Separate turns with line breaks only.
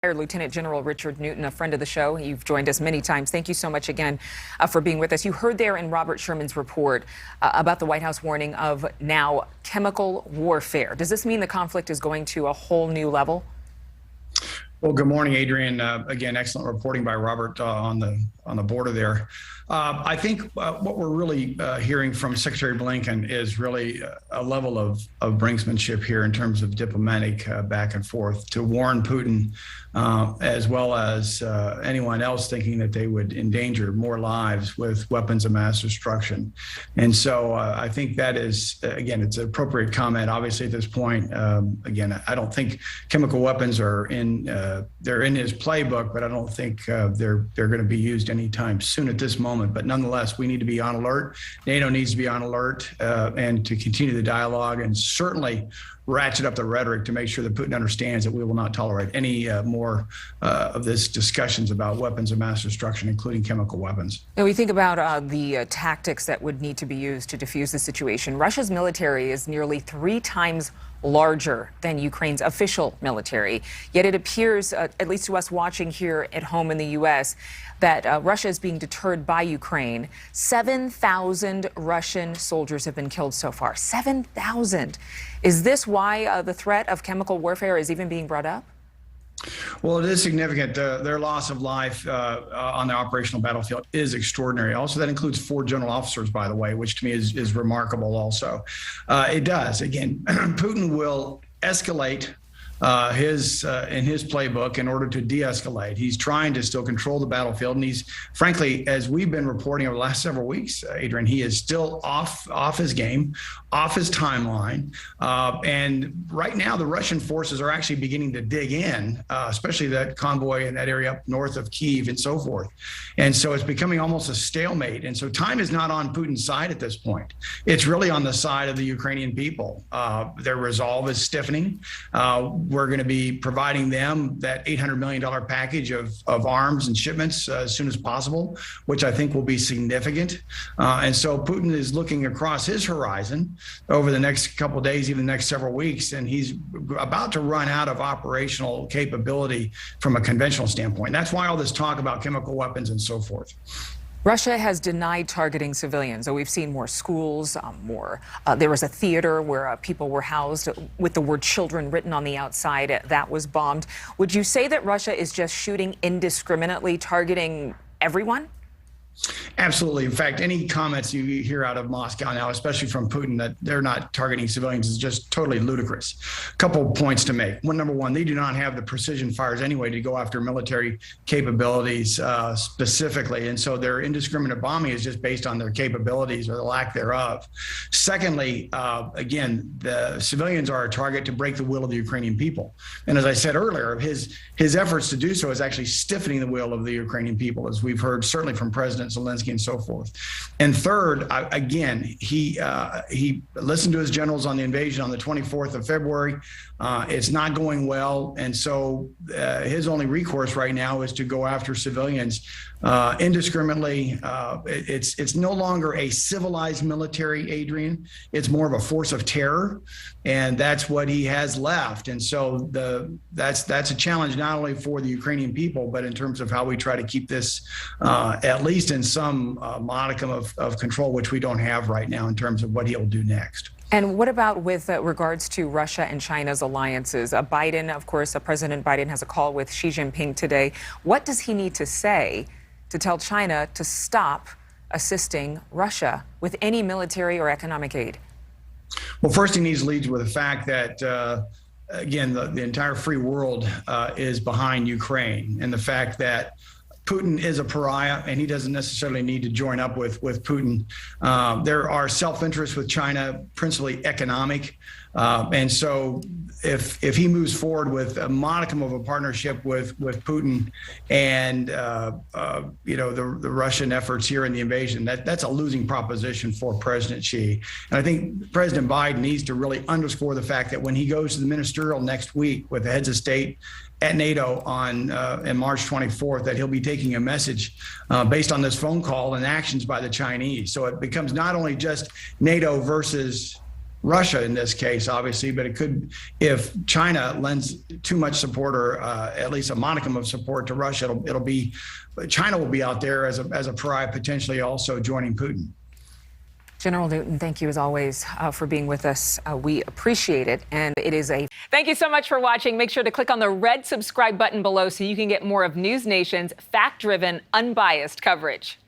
Lieutenant General Richard Newton, a friend of the show. You've joined us many times. Thank you so much again for being with us. You heard there in Robert Sherman's report about the White House warning of now chemical warfare. Does this mean the conflict is going to a whole new level?
Well, good morning, Adrienne. Again, excellent reporting by Robert on the border there. I think what we're really hearing from Secretary Blinken is really a level of brinksmanship here in terms of diplomatic back and forth to warn Putin, as well as anyone else thinking that they would endanger more lives with weapons of mass destruction. And so I think that is, again, it's an appropriate comment. Obviously, at this point, again, I don't think chemical weapons are they're in his playbook, but I don't think they're going to be used anytime soon at this moment. But nonetheless, we need to be on alert. NATO needs to be on alert and to continue the dialogue and certainly ratchet up the rhetoric to make sure that Putin understands that we will not tolerate any more of this discussions about weapons of mass destruction, including chemical weapons.
Now, we think about the tactics that would need to be used to defuse the situation. Russia's military is nearly 3 times larger than Ukraine's official military. Yet it appears, at least to us watching here at home in the U.S., that Russia is being deterred by Ukraine. 7,000 Russian soldiers have been killed so far. 7,000. Is this why the threat of chemical warfare is even being brought up?
Well, it is significant. Their loss of life on the operational battlefield is extraordinary. Also, that includes 4 general officers, by the way, which to me is remarkable also. It does. Again, Putin will escalate in his playbook in order to de-escalate. He's trying to still control the battlefield, and he's, frankly, as we've been reporting over the last several weeks, Adrienne, he is still off his game, off his timeline, and right now the Russian forces are actually beginning to dig in, especially that convoy in that area up north of Kyiv and so forth, and so it's becoming almost a stalemate. And so time is not on Putin's side at this point. It's really on the side of the Ukrainian people. Their resolve is stiffening. We're going to be providing them that $800 million package of arms and shipments as soon as possible, which I think will be significant. And so Putin is looking across his horizon over the next couple of days, even the next several weeks, and he's about to run out of operational capability from a conventional standpoint. That's why all this talk about chemical weapons and so forth.
Russia has denied targeting civilians. So we've seen more schools, there was a theater where people were housed with the word children written on the outside. That was bombed. Would you say that Russia is just shooting indiscriminately, targeting everyone?
Absolutely. In fact, any comments you hear out of Moscow now, especially from Putin, that they're not targeting civilians is just totally ludicrous. A couple of points to make. Number one, they do not have the precision fires anyway to go after military capabilities specifically. And so their indiscriminate bombing is just based on their capabilities or the lack thereof. Secondly, again, the civilians are a target to break the will of the Ukrainian people. And as I said earlier, his efforts to do so is actually stiffening the will of the Ukrainian people, as we've heard certainly from President Zelensky and so forth. And third, again, he listened to his generals on the invasion on the 24th of February. It's not going well. And so his only recourse right now is to go after civilians indiscriminately. It's no longer a civilized military, Adrienne. It's more of a force of terror. And that's what he has left. And so that's a challenge not only for the Ukrainian people, but in terms of how we try to keep this at least in some modicum of control, which we don't have right now in terms of what he'll do next.
And what about with regards to Russia and China's alliances? Biden, of course, President Biden has a call with Xi Jinping today. What does he need to say to tell China to stop assisting Russia with any military or economic aid?
Well, first, he needs to lead with the fact that, again, the entire free world is behind Ukraine, and the fact that Putin is a pariah and he doesn't necessarily need to join up with Putin. There are self-interests with China, principally economic. And so if he moves forward with a modicum of a partnership with Putin and, the Russian efforts here in the invasion, that's a losing proposition for President Xi. And I think President Biden needs to really underscore the fact that when he goes to the ministerial next week with the heads of state at NATO on March 24th, that he'll be taking a message based on this phone call and actions by the Chinese. So it becomes not only just NATO versus Russia in this case, obviously, but it could, if China lends too much support or at least a modicum of support to Russia, it'll be, China will be out there as a pariah, potentially also joining Putin.
General Newton, thank you as always for being with us. We appreciate it. And it is a
Thank you so much for watching. Make sure to click on the red subscribe button below so you can get more of NewsNation's fact-driven, unbiased coverage.